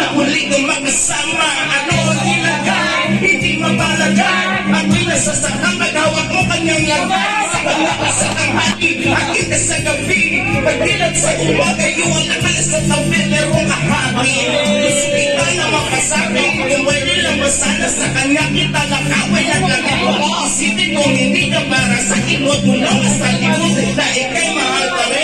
na huli kang magkasama. Ano ang ilagay, hindi mapalaga. Ako'y nasasakang naghawak mo kanyang laman. Sa paglakas sa tanghali, akita sa gabi. Pagdilat sa umaga, yung nakalas sa tabi, merong kahati. Gusto kita na makasabi, kung pwede lang ba sana sa kanya kita nakaway at lagay. Isipin kung hindi ka para sa inot mo lang sa limot, na ikay mahal pa rin.